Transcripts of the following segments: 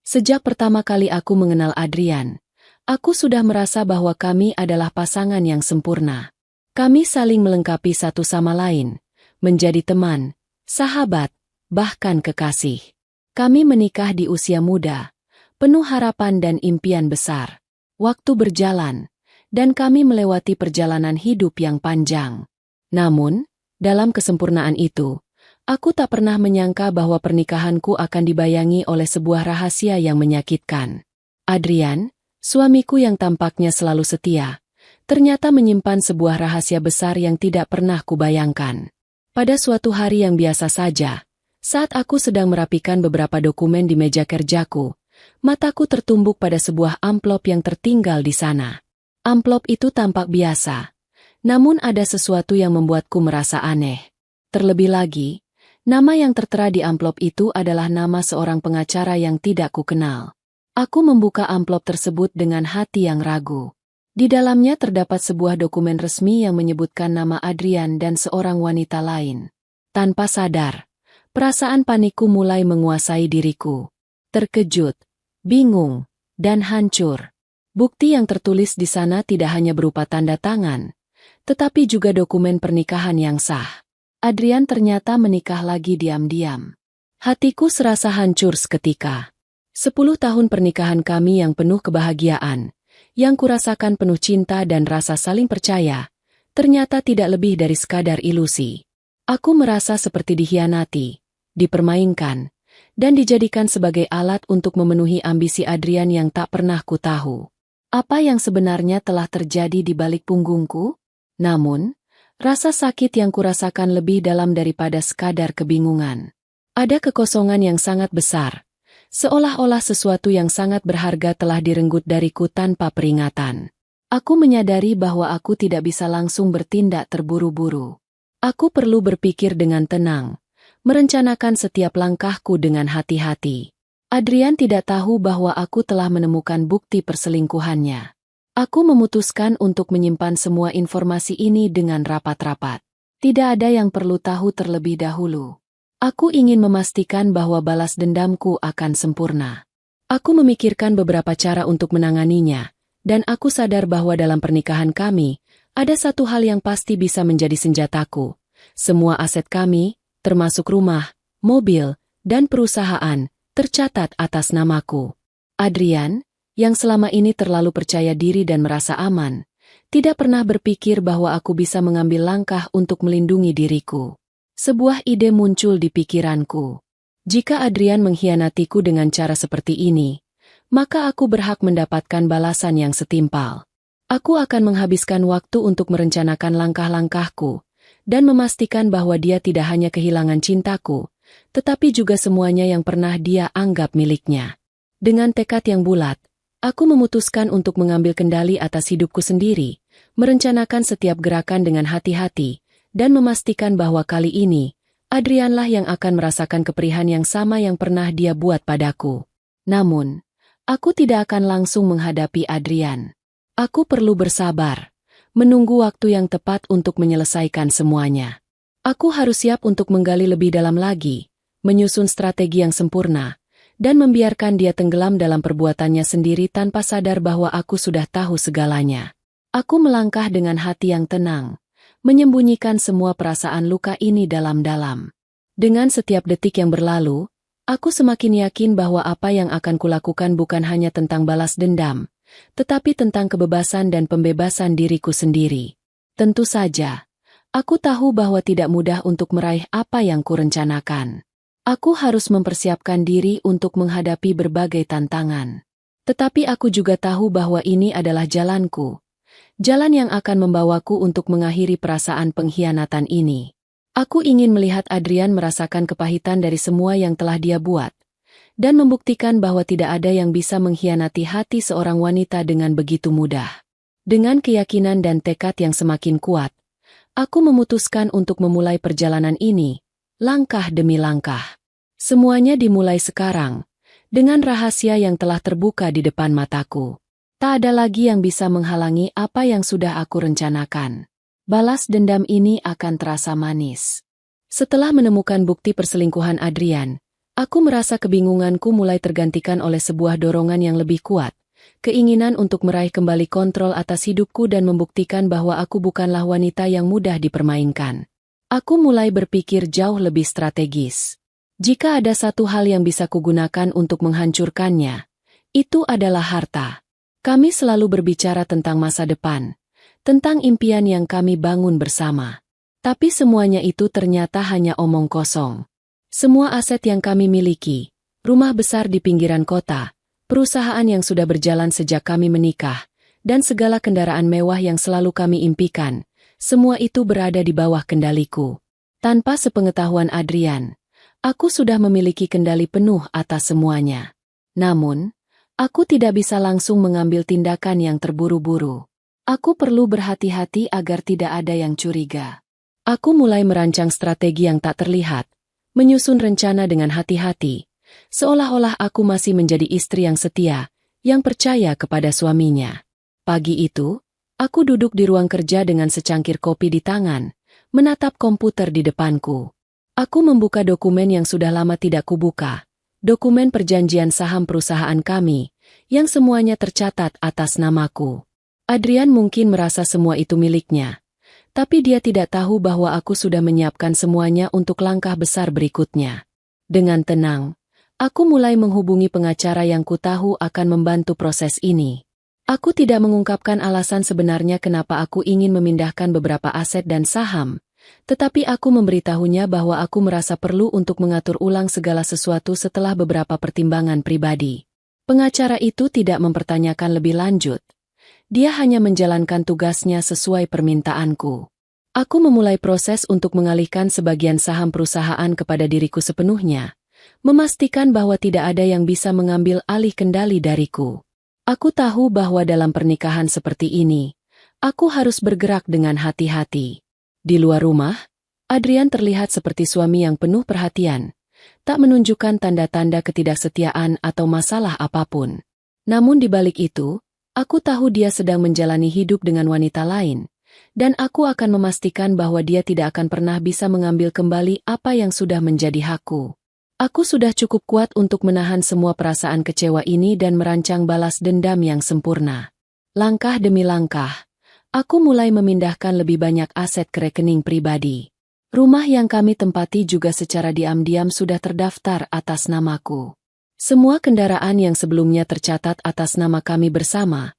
Sejak pertama kali aku mengenal Adrian, aku sudah merasa bahwa kami adalah pasangan yang sempurna. Kami saling melengkapi satu sama lain, menjadi teman, sahabat, bahkan kekasih. Kami menikah di usia muda, penuh harapan dan impian besar. Waktu berjalan, dan kami melewati perjalanan hidup yang panjang. Namun, dalam kesempurnaan itu, aku tak pernah menyangka bahwa pernikahanku akan dibayangi oleh sebuah rahasia yang menyakitkan. Adrian, suamiku yang tampaknya selalu setia, ternyata menyimpan sebuah rahasia besar yang tidak pernah kubayangkan. Pada suatu hari yang biasa saja, saat aku sedang merapikan beberapa dokumen di meja kerjaku, mataku tertumbuk pada sebuah amplop yang tertinggal di sana. Amplop itu tampak biasa, namun ada sesuatu yang membuatku merasa aneh. Terlebih lagi, nama yang tertera di amplop itu adalah nama seorang pengacara yang tidak kukenal. Aku membuka amplop tersebut dengan hati yang ragu. Di dalamnya terdapat sebuah dokumen resmi yang menyebutkan nama Adrian dan seorang wanita lain. Tanpa sadar, perasaan panikku mulai menguasai diriku. Terkejut, bingung, dan hancur. Bukti yang tertulis di sana tidak hanya berupa tanda tangan, tetapi juga dokumen pernikahan yang sah. Adrian ternyata menikah lagi diam-diam. Hatiku serasa hancur seketika. 10 tahun pernikahan kami yang penuh kebahagiaan, yang kurasakan penuh cinta dan rasa saling percaya, ternyata tidak lebih dari sekadar ilusi. Aku merasa seperti dikhianati, dipermainkan, dan dijadikan sebagai alat untuk memenuhi ambisi Adrian yang tak pernah ku tahu. Apa yang sebenarnya telah terjadi di balik punggungku? Namun, rasa sakit yang kurasakan lebih dalam daripada sekadar kebingungan. Ada kekosongan yang sangat besar, seolah-olah sesuatu yang sangat berharga telah direnggut dariku tanpa peringatan. Aku menyadari bahwa aku tidak bisa langsung bertindak terburu-buru. Aku perlu berpikir dengan tenang, merencanakan setiap langkahku dengan hati-hati. Adrian tidak tahu bahwa aku telah menemukan bukti perselingkuhannya. Aku memutuskan untuk menyimpan semua informasi ini dengan rapat-rapat. Tidak ada yang perlu tahu terlebih dahulu. Aku ingin memastikan bahwa balas dendamku akan sempurna. Aku memikirkan beberapa cara untuk menanganinya, dan aku sadar bahwa dalam pernikahan kami, ada satu hal yang pasti bisa menjadi senjataku. Semua aset kami, termasuk rumah, mobil, dan perusahaan, tercatat atas namaku. Adrian, yang selama ini terlalu percaya diri dan merasa aman, tidak pernah berpikir bahwa aku bisa mengambil langkah untuk melindungi diriku. Sebuah ide muncul di pikiranku. Jika Adrian mengkhianatiku dengan cara seperti ini, maka aku berhak mendapatkan balasan yang setimpal. Aku akan menghabiskan waktu untuk merencanakan langkah-langkahku, dan memastikan bahwa dia tidak hanya kehilangan cintaku, tetapi juga semuanya yang pernah dia anggap miliknya. Dengan tekad yang bulat, aku memutuskan untuk mengambil kendali atas hidupku sendiri, merencanakan setiap gerakan dengan hati-hati, dan memastikan bahwa kali ini, Adrianlah yang akan merasakan keperihan yang sama yang pernah dia buat padaku. Namun, aku tidak akan langsung menghadapi Adrian. Aku perlu bersabar, menunggu waktu yang tepat untuk menyelesaikan semuanya. Aku harus siap untuk menggali lebih dalam lagi, menyusun strategi yang sempurna, dan membiarkan dia tenggelam dalam perbuatannya sendiri tanpa sadar bahwa aku sudah tahu segalanya. Aku melangkah dengan hati yang tenang, menyembunyikan semua perasaan luka ini dalam-dalam. Dengan setiap detik yang berlalu, aku semakin yakin bahwa apa yang akan kulakukan bukan hanya tentang balas dendam, tetapi tentang kebebasan dan pembebasan diriku sendiri. Tentu saja, aku tahu bahwa tidak mudah untuk meraih apa yang kurencanakan. Aku harus mempersiapkan diri untuk menghadapi berbagai tantangan. Tetapi aku juga tahu bahwa ini adalah jalanku. Jalan yang akan membawaku untuk mengakhiri perasaan pengkhianatan ini. Aku ingin melihat Adrian merasakan kepahitan dari semua yang telah dia buat, dan membuktikan bahwa tidak ada yang bisa mengkhianati hati seorang wanita dengan begitu mudah. Dengan keyakinan dan tekad yang semakin kuat, aku memutuskan untuk memulai perjalanan ini, langkah demi langkah. Semuanya dimulai sekarang, dengan rahasia yang telah terbuka di depan mataku. Tak ada lagi yang bisa menghalangi apa yang sudah aku rencanakan. Balas dendam ini akan terasa manis. Setelah menemukan bukti perselingkuhan Adrian, Aku merasa kebingunganku mulai tergantikan oleh sebuah dorongan yang lebih kuat, keinginan untuk meraih kembali kontrol atas hidupku dan membuktikan bahwa aku bukanlah wanita yang mudah dipermainkan. Aku mulai berpikir jauh lebih strategis. Jika ada satu hal yang bisa kugunakan untuk menghancurkannya, itu adalah harta. Kami selalu berbicara tentang masa depan, tentang impian yang kami bangun bersama. Tapi semuanya itu ternyata hanya omong kosong. Semua aset yang kami miliki, rumah besar di pinggiran kota, perusahaan yang sudah berjalan sejak kami menikah, dan segala kendaraan mewah yang selalu kami impikan, semua itu berada di bawah kendaliku. Tanpa sepengetahuan Adrian, aku sudah memiliki kendali penuh atas semuanya. Namun, aku tidak bisa langsung mengambil tindakan yang terburu-buru. Aku perlu berhati-hati agar tidak ada yang curiga. Aku mulai merancang strategi yang tak terlihat, menyusun rencana dengan hati-hati, seolah-olah aku masih menjadi istri yang setia, yang percaya kepada suaminya. Pagi itu, aku duduk di ruang kerja dengan secangkir kopi di tangan, menatap komputer di depanku. Aku membuka dokumen yang sudah lama tidak kubuka, dokumen perjanjian saham perusahaan kami, yang semuanya tercatat atas namaku. Adrian mungkin merasa semua itu miliknya, tapi dia tidak tahu bahwa aku sudah menyiapkan semuanya untuk langkah besar berikutnya. Dengan tenang, aku mulai menghubungi pengacara yang kutahu akan membantu proses ini. Aku tidak mengungkapkan alasan sebenarnya kenapa aku ingin memindahkan beberapa aset dan saham, tetapi aku memberitahunya bahwa aku merasa perlu untuk mengatur ulang segala sesuatu setelah beberapa pertimbangan pribadi. Pengacara itu tidak mempertanyakan lebih lanjut. Dia hanya menjalankan tugasnya sesuai permintaanku. Aku memulai proses untuk mengalihkan sebagian saham perusahaan kepada diriku sepenuhnya, memastikan bahwa tidak ada yang bisa mengambil alih kendali dariku. Aku tahu bahwa dalam pernikahan seperti ini, aku harus bergerak dengan hati-hati. Di luar rumah, Adrian terlihat seperti suami yang penuh perhatian, tak menunjukkan tanda-tanda ketidaksetiaan atau masalah apapun. Namun di balik itu, aku tahu dia sedang menjalani hidup dengan wanita lain, dan aku akan memastikan bahwa dia tidak akan pernah bisa mengambil kembali apa yang sudah menjadi hakku. Aku sudah cukup kuat untuk menahan semua perasaan kecewa ini dan merancang balas dendam yang sempurna. Langkah demi langkah, aku mulai memindahkan lebih banyak aset ke rekening pribadi. Rumah yang kami tempati juga secara diam-diam sudah terdaftar atas namaku. Semua kendaraan yang sebelumnya tercatat atas nama kami bersama,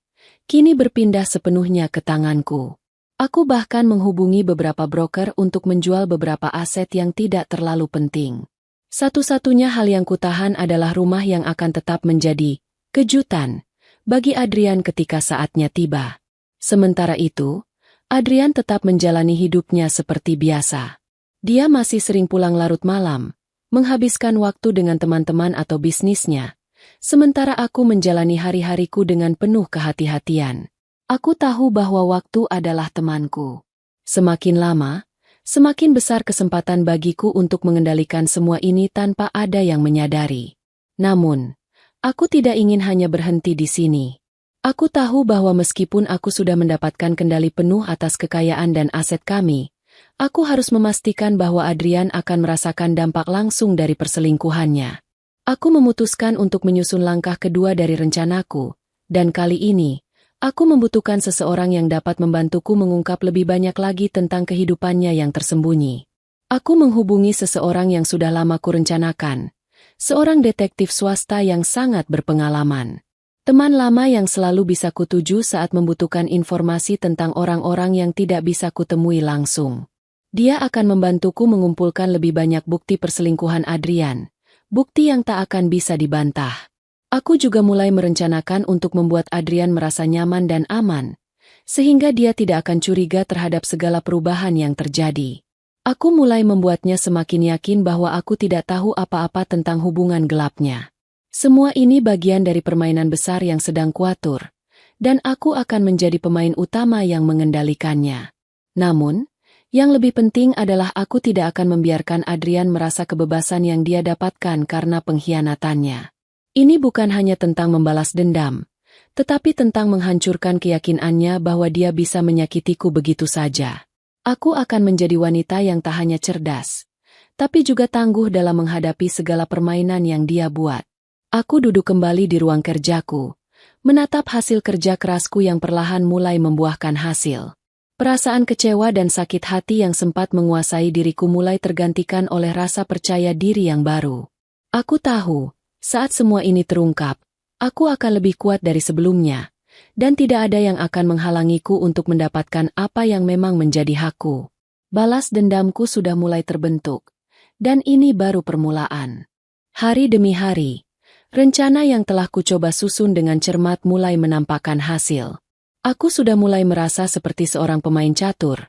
kini berpindah sepenuhnya ke tanganku. Aku bahkan menghubungi beberapa broker untuk menjual beberapa aset yang tidak terlalu penting. Satu-satunya hal yang kutahan adalah rumah yang akan tetap menjadi kejutan bagi Adrian ketika saatnya tiba. Sementara itu, Adrian tetap menjalani hidupnya seperti biasa. Dia masih sering pulang larut malam, menghabiskan waktu dengan teman-teman atau bisnisnya, sementara aku menjalani hari-hariku dengan penuh kehati-hatian. Aku tahu bahwa waktu adalah temanku. Semakin lama, semakin besar kesempatan bagiku untuk mengendalikan semua ini tanpa ada yang menyadari. Namun, aku tidak ingin hanya berhenti di sini. Aku tahu bahwa meskipun aku sudah mendapatkan kendali penuh atas kekayaan dan aset kami, aku harus memastikan bahwa Adrian akan merasakan dampak langsung dari perselingkuhannya. Aku memutuskan untuk menyusun langkah kedua dari rencanaku, dan kali ini, aku membutuhkan seseorang yang dapat membantuku mengungkap lebih banyak lagi tentang kehidupannya yang tersembunyi. Aku menghubungi seseorang yang sudah lama kurencanakan, seorang detektif swasta yang sangat berpengalaman. Teman lama yang selalu bisa kutuju saat membutuhkan informasi tentang orang-orang yang tidak bisa kutemui langsung. Dia akan membantuku mengumpulkan lebih banyak bukti perselingkuhan Adrian, bukti yang tak akan bisa dibantah. Aku juga mulai merencanakan untuk membuat Adrian merasa nyaman dan aman, sehingga dia tidak akan curiga terhadap segala perubahan yang terjadi. Aku mulai membuatnya semakin yakin bahwa aku tidak tahu apa-apa tentang hubungan gelapnya. Semua ini bagian dari permainan besar yang sedang kuatur, dan aku akan menjadi pemain utama yang mengendalikannya. Namun, yang lebih penting adalah aku tidak akan membiarkan Adrian merasa kebebasan yang dia dapatkan karena pengkhianatannya. Ini bukan hanya tentang membalas dendam, tetapi tentang menghancurkan keyakinannya bahwa dia bisa menyakitiku begitu saja. Aku akan menjadi wanita yang tak hanya cerdas, tapi juga tangguh dalam menghadapi segala permainan yang dia buat. Aku duduk kembali di ruang kerjaku, menatap hasil kerja kerasku yang perlahan mulai membuahkan hasil. Perasaan kecewa dan sakit hati yang sempat menguasai diriku mulai tergantikan oleh rasa percaya diri yang baru. Aku tahu, saat semua ini terungkap, aku akan lebih kuat dari sebelumnya, dan tidak ada yang akan menghalangiku untuk mendapatkan apa yang memang menjadi hakku. Balas dendamku sudah mulai terbentuk, dan ini baru permulaan. Hari demi hari, rencana yang telah kucoba susun dengan cermat mulai menampakkan hasil. Aku sudah mulai merasa seperti seorang pemain catur,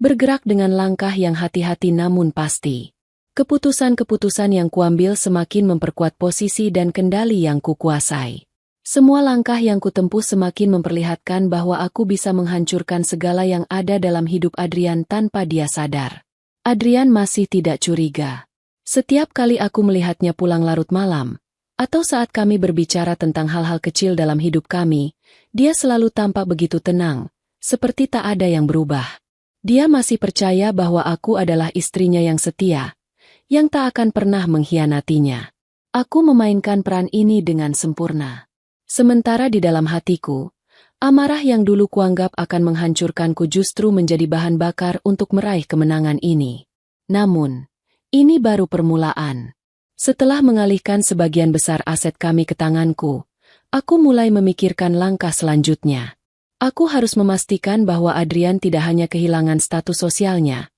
bergerak dengan langkah yang hati-hati namun pasti. Keputusan-keputusan yang kuambil semakin memperkuat posisi dan kendali yang kukuasai. Semua langkah yang kutempuh semakin memperlihatkan bahwa aku bisa menghancurkan segala yang ada dalam hidup Adrian tanpa dia sadar. Adrian masih tidak curiga. Setiap kali aku melihatnya pulang larut malam, atau saat kami berbicara tentang hal-hal kecil dalam hidup kami, dia selalu tampak begitu tenang, seperti tak ada yang berubah. Dia masih percaya bahwa aku adalah istrinya yang setia, yang tak akan pernah mengkhianatinya. Aku memainkan peran ini dengan sempurna. Sementara di dalam hatiku, amarah yang dulu kuanggap akan menghancurkanku justru menjadi bahan bakar untuk meraih kemenangan ini. Namun, ini baru permulaan. Setelah mengalihkan sebagian besar aset kami ke tanganku, aku mulai memikirkan langkah selanjutnya. Aku harus memastikan bahwa Adrian tidak hanya kehilangan status sosialnya,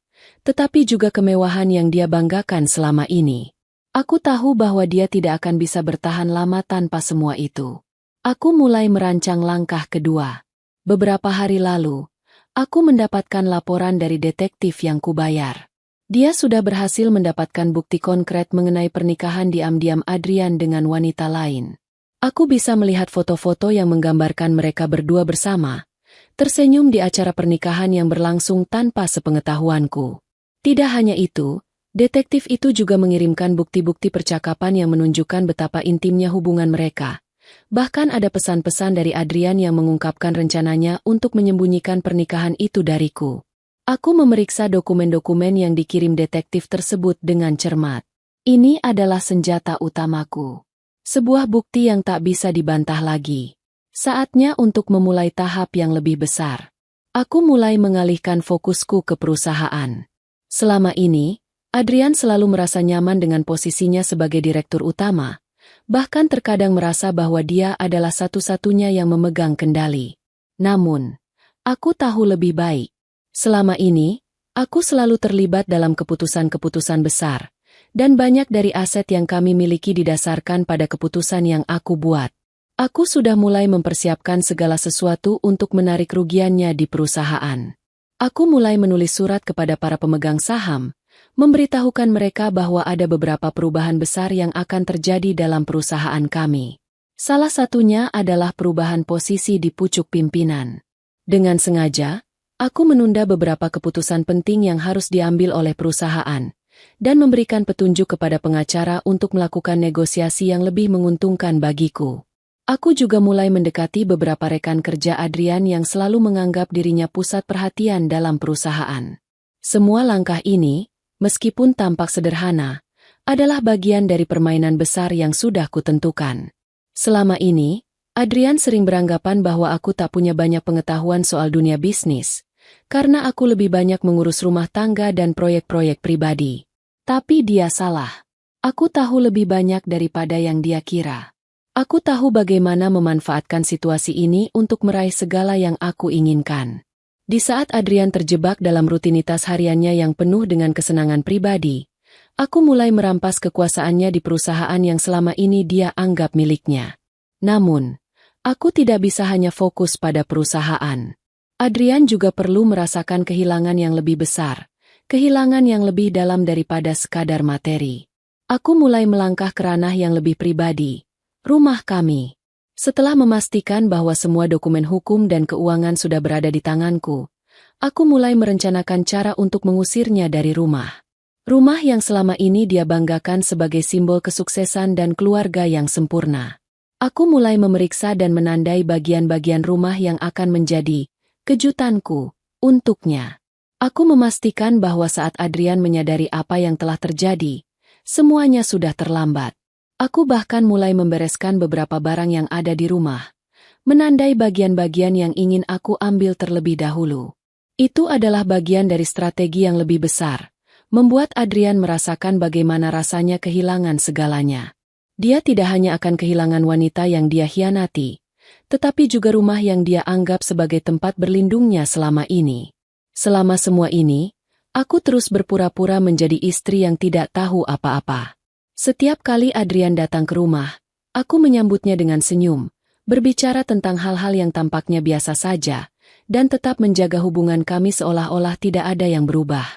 tetapi juga kemewahan yang dia banggakan selama ini. Aku tahu bahwa dia tidak akan bisa bertahan lama tanpa semua itu. Aku mulai merancang langkah kedua. Beberapa hari lalu, aku mendapatkan laporan dari detektif yang kubayar. Dia sudah berhasil mendapatkan bukti konkret mengenai pernikahan diam-diam Adrian dengan wanita lain. Aku bisa melihat foto-foto yang menggambarkan mereka berdua bersama, tersenyum di acara pernikahan yang berlangsung tanpa sepengetahuanku. Tidak hanya itu, detektif itu juga mengirimkan bukti-bukti percakapan yang menunjukkan betapa intimnya hubungan mereka. Bahkan ada pesan-pesan dari Adrian yang mengungkapkan rencananya untuk menyembunyikan pernikahan itu dariku. Aku memeriksa dokumen-dokumen yang dikirim detektif tersebut dengan cermat. Ini adalah senjata utamaku. Sebuah bukti yang tak bisa dibantah lagi. Saatnya untuk memulai tahap yang lebih besar. Aku mulai mengalihkan fokusku ke perusahaan. Selama ini, Adrian selalu merasa nyaman dengan posisinya sebagai direktur utama, bahkan terkadang merasa bahwa dia adalah satu-satunya yang memegang kendali. Namun, aku tahu lebih baik. Selama ini, aku selalu terlibat dalam keputusan-keputusan besar, dan banyak dari aset yang kami miliki didasarkan pada keputusan yang aku buat. Aku sudah mulai mempersiapkan segala sesuatu untuk menarik kerugiannya di perusahaan. Aku mulai menulis surat kepada para pemegang saham, memberitahukan mereka bahwa ada beberapa perubahan besar yang akan terjadi dalam perusahaan kami. Salah satunya adalah perubahan posisi di pucuk pimpinan. Dengan sengaja, aku menunda beberapa keputusan penting yang harus diambil oleh perusahaan, dan memberikan petunjuk kepada pengacara untuk melakukan negosiasi yang lebih menguntungkan bagiku. Aku juga mulai mendekati beberapa rekan kerja Adrian yang selalu menganggap dirinya pusat perhatian dalam perusahaan. Semua langkah ini, meskipun tampak sederhana, adalah bagian dari permainan besar yang sudah kutentukan. Selama ini, Adrian sering beranggapan bahwa aku tak punya banyak pengetahuan soal dunia bisnis, karena aku lebih banyak mengurus rumah tangga dan proyek-proyek pribadi. Tapi dia salah. Aku tahu lebih banyak daripada yang dia kira. Aku tahu bagaimana memanfaatkan situasi ini untuk meraih segala yang aku inginkan. Di saat Adrian terjebak dalam rutinitas hariannya yang penuh dengan kesenangan pribadi, aku mulai merampas kekuasaannya di perusahaan yang selama ini dia anggap miliknya. Namun, aku tidak bisa hanya fokus pada perusahaan. Adrian juga perlu merasakan kehilangan yang lebih besar, kehilangan yang lebih dalam daripada sekadar materi. Aku mulai melangkah ke ranah yang lebih pribadi, rumah kami. Setelah memastikan bahwa semua dokumen hukum dan keuangan sudah berada di tanganku, aku mulai merencanakan cara untuk mengusirnya dari rumah. Rumah yang selama ini dia banggakan sebagai simbol kesuksesan dan keluarga yang sempurna. Aku mulai memeriksa dan menandai bagian-bagian rumah yang akan menjadi kejutanku untuknya. Aku memastikan bahwa saat Adrian menyadari apa yang telah terjadi, semuanya sudah terlambat. Aku bahkan mulai membereskan beberapa barang yang ada di rumah, menandai bagian-bagian yang ingin aku ambil terlebih dahulu. Itu adalah bagian dari strategi yang lebih besar, membuat Adrian merasakan bagaimana rasanya kehilangan segalanya. Dia tidak hanya akan kehilangan wanita yang dia hianati, tetapi juga rumah yang dia anggap sebagai tempat berlindungnya selama ini. Selama semua ini, aku terus berpura-pura menjadi istri yang tidak tahu apa-apa. Setiap kali Adrian datang ke rumah, aku menyambutnya dengan senyum, berbicara tentang hal-hal yang tampaknya biasa saja, dan tetap menjaga hubungan kami seolah-olah tidak ada yang berubah.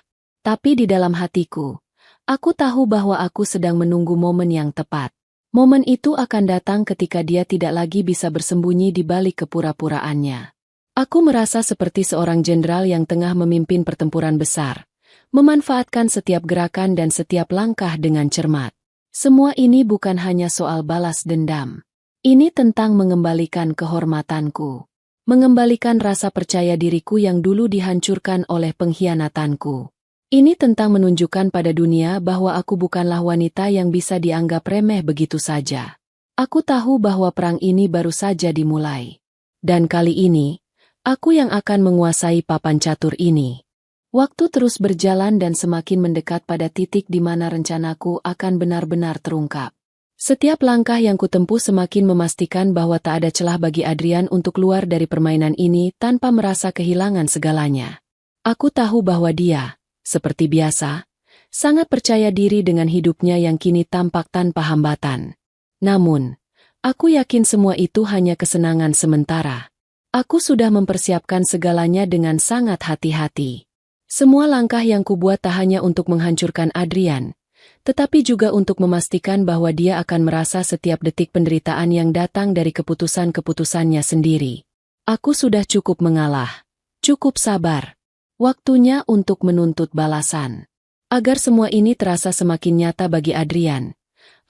Tapi di dalam hatiku, aku tahu bahwa aku sedang menunggu momen yang tepat. Momen itu akan datang ketika dia tidak lagi bisa bersembunyi di balik kepura-puraannya. Aku merasa seperti seorang jenderal yang tengah memimpin pertempuran besar, memanfaatkan setiap gerakan dan setiap langkah dengan cermat. Semua ini bukan hanya soal balas dendam. Ini tentang mengembalikan kehormatanku, mengembalikan rasa percaya diriku yang dulu dihancurkan oleh pengkhianatanku. Ini tentang menunjukkan pada dunia bahwa aku bukanlah wanita yang bisa dianggap remeh begitu saja. Aku tahu bahwa perang ini baru saja dimulai. Dan kali ini, aku yang akan menguasai papan catur ini. Waktu terus berjalan dan semakin mendekat pada titik di mana rencanaku akan benar-benar terungkap. Setiap langkah yang kutempuh semakin memastikan bahwa tak ada celah bagi Adrian untuk keluar dari permainan ini tanpa merasa kehilangan segalanya. Aku tahu bahwa dia, seperti biasa, sangat percaya diri dengan hidupnya yang kini tampak tanpa hambatan. Namun, aku yakin semua itu hanya kesenangan sementara. Aku sudah mempersiapkan segalanya dengan sangat hati-hati. Semua langkah yang kubuat tak hanya untuk menghancurkan Adrian, tetapi juga untuk memastikan bahwa dia akan merasa setiap detik penderitaan yang datang dari keputusan-keputusannya sendiri. Aku sudah cukup mengalah, cukup sabar. Waktunya untuk menuntut balasan. Agar semua ini terasa semakin nyata bagi Adrian,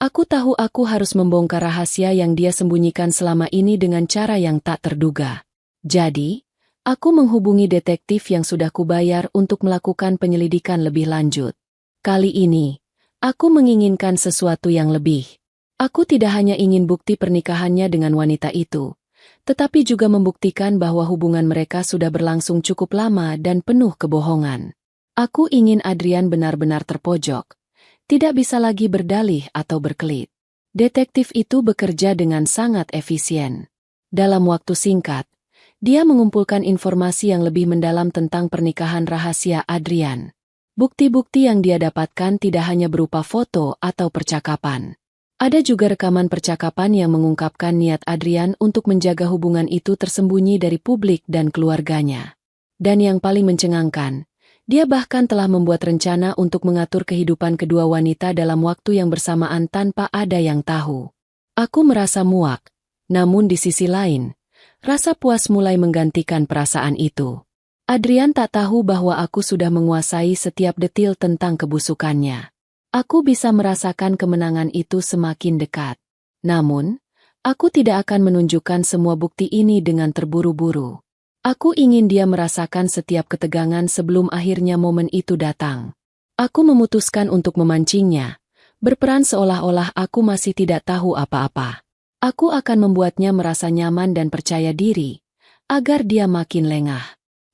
aku tahu aku harus membongkar rahasia yang dia sembunyikan selama ini dengan cara yang tak terduga. Jadi, aku menghubungi detektif yang sudah kubayar untuk melakukan penyelidikan lebih lanjut. Kali ini, aku menginginkan sesuatu yang lebih. Aku tidak hanya ingin bukti pernikahannya dengan wanita itu, tetapi juga membuktikan bahwa hubungan mereka sudah berlangsung cukup lama dan penuh kebohongan. Aku ingin Adrian benar-benar terpojok, tidak bisa lagi berdalih atau berkelit. Detektif itu bekerja dengan sangat efisien. Dalam waktu singkat, dia mengumpulkan informasi yang lebih mendalam tentang pernikahan rahasia Adrian. Bukti-bukti yang dia dapatkan tidak hanya berupa foto atau percakapan. Ada juga rekaman percakapan yang mengungkapkan niat Adrian untuk menjaga hubungan itu tersembunyi dari publik dan keluarganya. Dan yang paling mencengangkan, dia bahkan telah membuat rencana untuk mengatur kehidupan kedua wanita dalam waktu yang bersamaan tanpa ada yang tahu. Aku merasa muak, namun di sisi lain, rasa puas mulai menggantikan perasaan itu. Adrian tak tahu bahwa aku sudah menguasai setiap detil tentang kebusukannya. Aku bisa merasakan kemenangan itu semakin dekat. Namun, aku tidak akan menunjukkan semua bukti ini dengan terburu-buru. Aku ingin dia merasakan setiap ketegangan sebelum akhirnya momen itu datang. Aku memutuskan untuk memancingnya, berperan seolah-olah aku masih tidak tahu apa-apa. Aku akan membuatnya merasa nyaman dan percaya diri, agar dia makin lengah.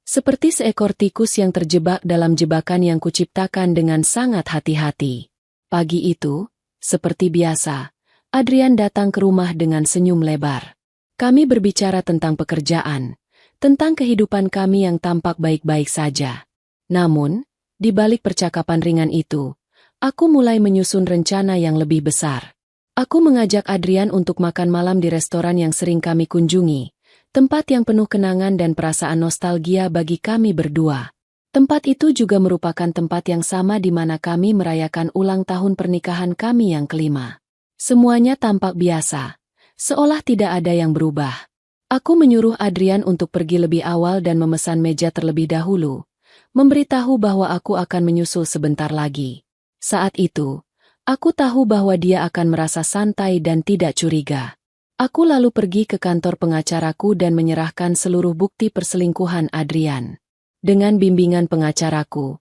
Seperti seekor tikus yang terjebak dalam jebakan yang kuciptakan dengan sangat hati-hati. Pagi itu, seperti biasa, Adrian datang ke rumah dengan senyum lebar. Kami berbicara tentang pekerjaan, tentang kehidupan kami yang tampak baik-baik saja. Namun, di balik percakapan ringan itu, aku mulai menyusun rencana yang lebih besar. Aku mengajak Adrian untuk makan malam di restoran yang sering kami kunjungi, tempat yang penuh kenangan dan perasaan nostalgia bagi kami berdua. Tempat itu juga merupakan tempat yang sama di mana kami merayakan ulang tahun pernikahan kami yang kelima. Semuanya tampak biasa, seolah tidak ada yang berubah. Aku menyuruh Adrian untuk pergi lebih awal dan memesan meja terlebih dahulu, memberitahu bahwa aku akan menyusul sebentar lagi. Saat itu, aku tahu bahwa dia akan merasa santai dan tidak curiga. Aku lalu pergi ke kantor pengacaraku dan menyerahkan seluruh bukti perselingkuhan Adrian. Dengan bimbingan pengacaraku,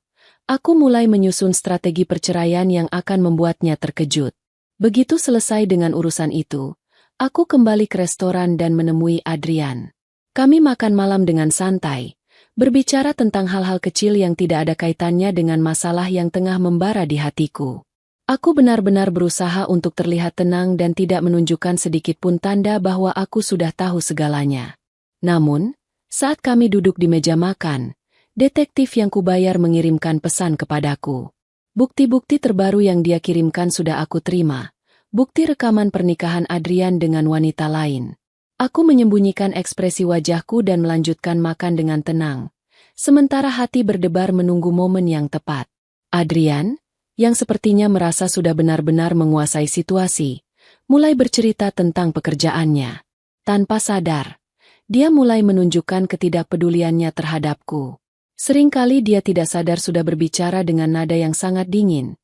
aku mulai menyusun strategi perceraian yang akan membuatnya terkejut. Begitu selesai dengan urusan itu, aku kembali ke restoran dan menemui Adrian. Kami makan malam dengan santai, berbicara tentang hal-hal kecil yang tidak ada kaitannya dengan masalah yang tengah membara di hatiku. Aku benar-benar berusaha untuk terlihat tenang dan tidak menunjukkan sedikit pun tanda bahwa aku sudah tahu segalanya. Namun, saat kami duduk di meja makan, detektif yang kubayar mengirimkan pesan kepadaku. Bukti-bukti terbaru yang dia kirimkan sudah aku terima. Bukti rekaman pernikahan Adrian dengan wanita lain. Aku menyembunyikan ekspresi wajahku dan melanjutkan makan dengan tenang. Sementara hati berdebar menunggu momen yang tepat. Adrian, yang sepertinya merasa sudah benar-benar menguasai situasi, mulai bercerita tentang pekerjaannya. Tanpa sadar, dia mulai menunjukkan ketidakpeduliannya terhadapku. Seringkali dia tidak sadar sudah berbicara dengan nada yang sangat dingin,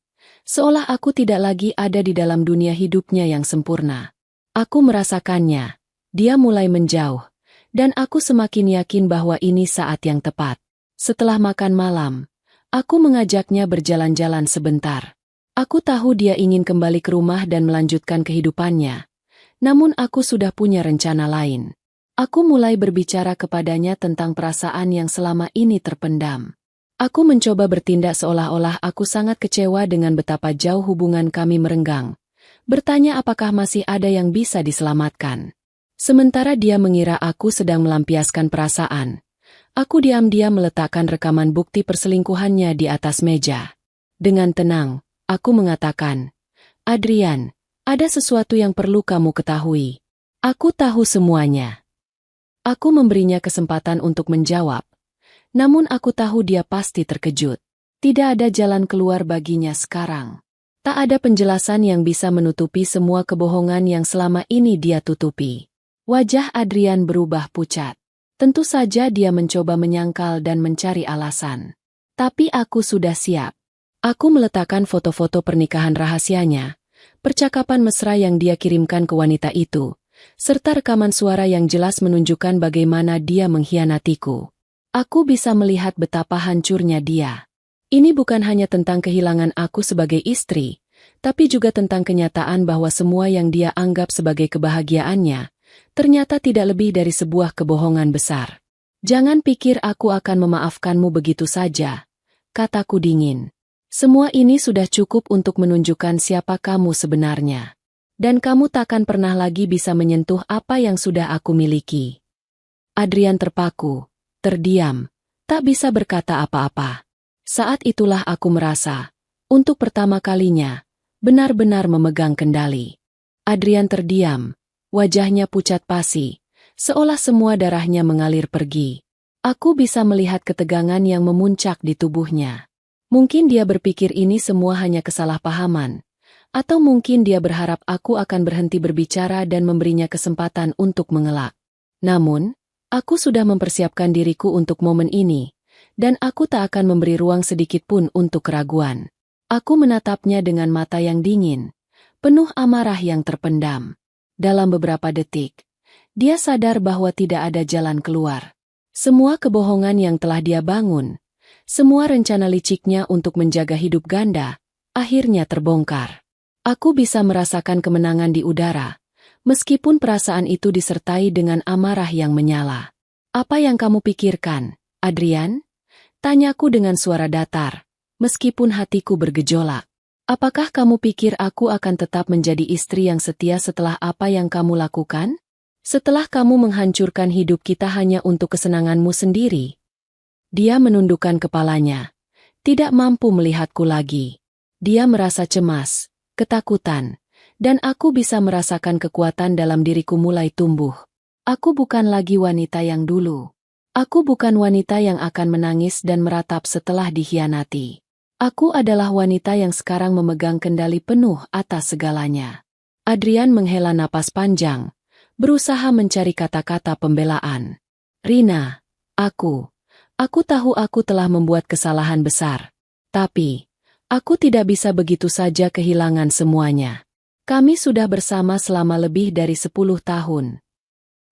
seolah aku tidak lagi ada di dalam dunia hidupnya yang sempurna. Aku merasakannya, dia mulai menjauh, dan aku semakin yakin bahwa ini saat yang tepat. Setelah makan malam, aku mengajaknya berjalan-jalan sebentar. Aku tahu dia ingin kembali ke rumah dan melanjutkan kehidupannya, namun aku sudah punya rencana lain. Aku mulai berbicara kepadanya tentang perasaan yang selama ini terpendam. Aku mencoba bertindak seolah-olah aku sangat kecewa dengan betapa jauh hubungan kami merenggang. Bertanya apakah masih ada yang bisa diselamatkan. Sementara dia mengira aku sedang melampiaskan perasaan, aku diam-diam meletakkan rekaman bukti perselingkuhannya di atas meja. Dengan tenang, aku mengatakan, Adrian, ada sesuatu yang perlu kamu ketahui. Aku tahu semuanya. Aku memberinya kesempatan untuk menjawab, namun aku tahu dia pasti terkejut. Tidak ada jalan keluar baginya sekarang. Tak ada penjelasan yang bisa menutupi semua kebohongan yang selama ini dia tutupi. Wajah Adrian berubah pucat. Tentu saja dia mencoba menyangkal dan mencari alasan. Tapi aku sudah siap. Aku meletakkan foto-foto pernikahan rahasianya, percakapan mesra yang dia kirimkan ke wanita itu, serta rekaman suara yang jelas menunjukkan bagaimana dia mengkhianatiku. Aku bisa melihat betapa hancurnya dia. Ini bukan hanya tentang kehilangan aku sebagai istri, tapi juga tentang kenyataan bahwa semua yang dia anggap sebagai kebahagiaannya, ternyata tidak lebih dari sebuah kebohongan besar. Jangan pikir aku akan memaafkanmu begitu saja, kataku dingin. Semua ini sudah cukup untuk menunjukkan siapa kamu sebenarnya. Dan kamu takkan pernah lagi bisa menyentuh apa yang sudah aku miliki. Adrian terpaku, terdiam, tak bisa berkata apa-apa. Saat itulah aku merasa, untuk pertama kalinya, benar-benar memegang kendali. Adrian terdiam, wajahnya pucat pasi, seolah semua darahnya mengalir pergi. Aku bisa melihat ketegangan yang memuncak di tubuhnya. Mungkin dia berpikir ini semua hanya kesalahpahaman. Atau mungkin dia berharap aku akan berhenti berbicara dan memberinya kesempatan untuk mengelak. Namun, aku sudah mempersiapkan diriku untuk momen ini, dan aku tak akan memberi ruang sedikit pun untuk keraguan. Aku menatapnya dengan mata yang dingin, penuh amarah yang terpendam. Dalam beberapa detik, dia sadar bahwa tidak ada jalan keluar. Semua kebohongan yang telah dia bangun, semua rencana liciknya untuk menjaga hidup ganda, akhirnya terbongkar. Aku bisa merasakan kemenangan di udara, meskipun perasaan itu disertai dengan amarah yang menyala. Apa yang kamu pikirkan, Adrian? Tanyaku dengan suara datar, meskipun hatiku bergejolak. Apakah kamu pikir aku akan tetap menjadi istri yang setia setelah apa yang kamu lakukan? Setelah kamu menghancurkan hidup kita hanya untuk kesenanganmu sendiri? Dia menundukkan kepalanya, tidak mampu melihatku lagi. Dia merasa cemas, ketakutan, dan aku bisa merasakan kekuatan dalam diriku mulai tumbuh. Aku bukan lagi wanita yang dulu. Aku bukan wanita yang akan menangis dan meratap setelah dikhianati. Aku adalah wanita yang sekarang memegang kendali penuh atas segalanya. Adrian menghela napas panjang, berusaha mencari kata-kata pembelaan. Rina, aku tahu aku telah membuat kesalahan besar. Tapi, aku tidak bisa begitu saja kehilangan semuanya. Kami sudah bersama selama lebih dari 10 tahun.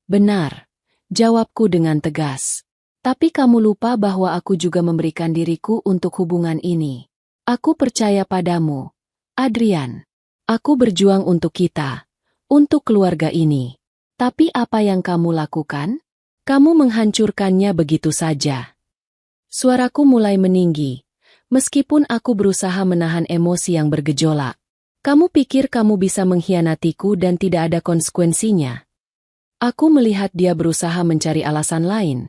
Benar, jawabku dengan tegas. Tapi kamu lupa bahwa aku juga memberikan diriku untuk hubungan ini. Aku percaya padamu, Adrian. Aku berjuang untuk kita, untuk keluarga ini. Tapi apa yang kamu lakukan? Kamu menghancurkannya begitu saja. Suaraku mulai meninggi, meskipun aku berusaha menahan emosi yang bergejolak. Kamu pikir kamu bisa mengkhianatiku dan tidak ada konsekuensinya? Aku melihat dia berusaha mencari alasan lain,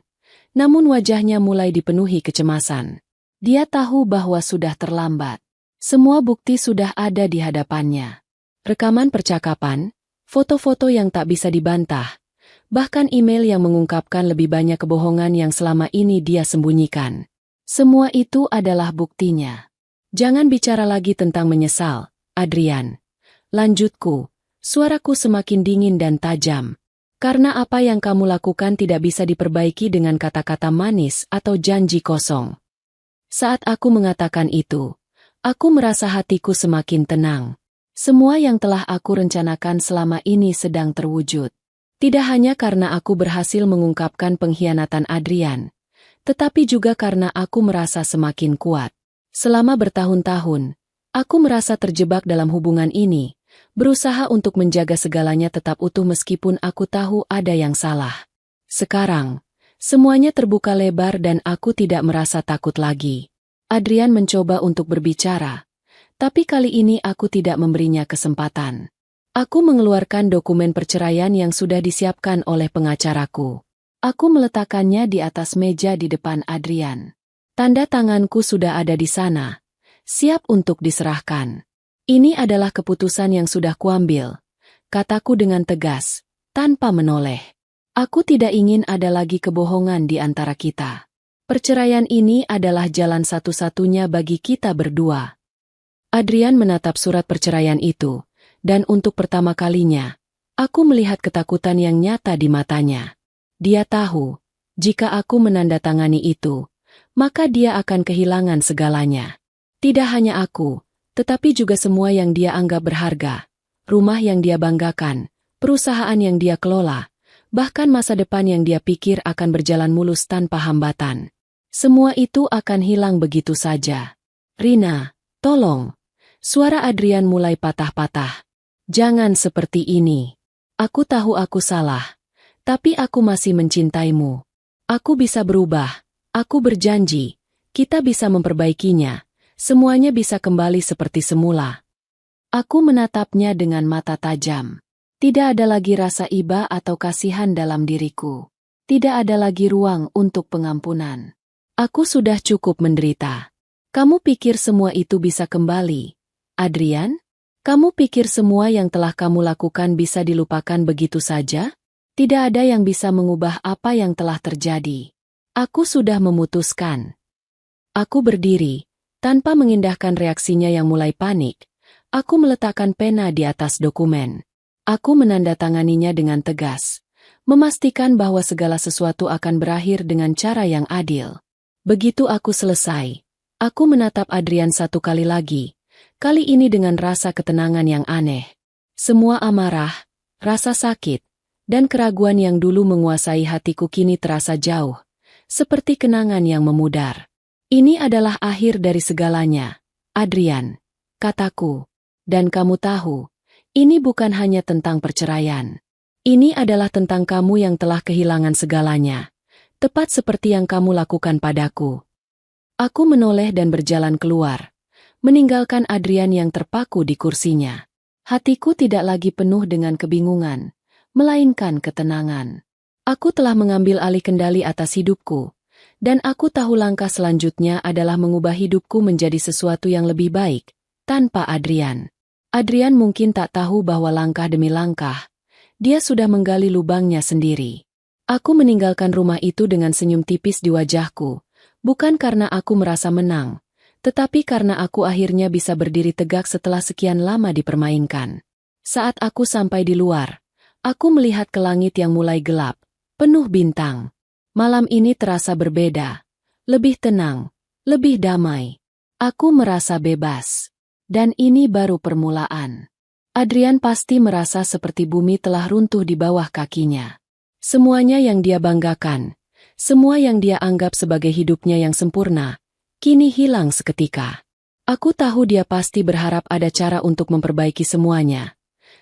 namun wajahnya mulai dipenuhi kecemasan. Dia tahu bahwa sudah terlambat. Semua bukti sudah ada di hadapannya. Rekaman percakapan, foto-foto yang tak bisa dibantah, bahkan email yang mengungkapkan lebih banyak kebohongan yang selama ini dia sembunyikan. Semua itu adalah buktinya. Jangan bicara lagi tentang menyesal, Adrian. Lanjutku, suaraku semakin dingin dan tajam. Karena apa yang kamu lakukan tidak bisa diperbaiki dengan kata-kata manis atau janji kosong. Saat aku mengatakan itu, aku merasa hatiku semakin tenang. Semua yang telah aku rencanakan selama ini sedang terwujud. Tidak hanya karena aku berhasil mengungkapkan pengkhianatan Adrian, tetapi juga karena aku merasa semakin kuat. Selama bertahun-tahun, aku merasa terjebak dalam hubungan ini, berusaha untuk menjaga segalanya tetap utuh meskipun aku tahu ada yang salah. Sekarang, semuanya terbuka lebar dan aku tidak merasa takut lagi. Adrian mencoba untuk berbicara, tapi kali ini aku tidak memberinya kesempatan. Aku mengeluarkan dokumen perceraian yang sudah disiapkan oleh pengacaraku. Aku meletakkannya di atas meja di depan Adrian. Tanda tanganku sudah ada di sana, siap untuk diserahkan. Ini adalah keputusan yang sudah kuambil, kataku dengan tegas, tanpa menoleh. Aku tidak ingin ada lagi kebohongan di antara kita. Perceraian ini adalah jalan satu-satunya bagi kita berdua. Adrian menatap surat perceraian itu, dan untuk pertama kalinya, aku melihat ketakutan yang nyata di matanya. Dia tahu, jika aku menandatangani itu, maka dia akan kehilangan segalanya. Tidak hanya aku, tetapi juga semua yang dia anggap berharga, rumah yang dia banggakan, perusahaan yang dia kelola, bahkan masa depan yang dia pikir akan berjalan mulus tanpa hambatan. Semua itu akan hilang begitu saja. Rina, tolong. Suara Adrian mulai patah-patah. Jangan seperti ini. Aku tahu aku salah, tapi aku masih mencintaimu. Aku bisa berubah, aku berjanji, kita bisa memperbaikinya, semuanya bisa kembali seperti semula. Aku menatapnya dengan mata tajam. Tidak ada lagi rasa iba atau kasihan dalam diriku. Tidak ada lagi ruang untuk pengampunan. Aku sudah cukup menderita. Kamu pikir semua itu bisa kembali, Adrian? Kamu pikir semua yang telah kamu lakukan bisa dilupakan begitu saja? Tidak ada yang bisa mengubah apa yang telah terjadi. Aku sudah memutuskan. Aku berdiri, tanpa mengindahkan reaksinya yang mulai panik. Aku meletakkan pena di atas dokumen. Aku menandatanganinya dengan tegas, memastikan bahwa segala sesuatu akan berakhir dengan cara yang adil. Begitu aku selesai, aku menatap Adrian satu kali lagi. Kali ini dengan rasa ketenangan yang aneh. Semua amarah, rasa sakit, dan keraguan yang dulu menguasai hatiku kini terasa jauh, seperti kenangan yang memudar. Ini adalah akhir dari segalanya, Adrian, kataku. Dan kamu tahu, ini bukan hanya tentang perceraian. Ini adalah tentang kamu yang telah kehilangan segalanya, tepat seperti yang kamu lakukan padaku. Aku menoleh dan berjalan keluar, meninggalkan Adrian yang terpaku di kursinya. Hatiku tidak lagi penuh dengan kebingungan, melainkan ketenangan. Aku telah mengambil alih kendali atas hidupku, dan aku tahu langkah selanjutnya adalah mengubah hidupku menjadi sesuatu yang lebih baik, tanpa Adrian. Adrian mungkin tak tahu bahwa langkah demi langkah, dia sudah menggali lubangnya sendiri. Aku meninggalkan rumah itu dengan senyum tipis di wajahku, bukan karena aku merasa menang, tetapi karena aku akhirnya bisa berdiri tegak setelah sekian lama dipermainkan. Saat aku sampai di luar, aku melihat ke langit yang mulai gelap, penuh bintang. Malam ini terasa berbeda, lebih tenang, lebih damai. Aku merasa bebas. Dan ini baru permulaan. Adrian pasti merasa seperti bumi telah runtuh di bawah kakinya. Semuanya yang dia banggakan, Semua yang dia anggap sebagai hidupnya yang sempurna, kini hilang seketika. Aku tahu dia pasti berharap ada cara untuk memperbaiki semuanya.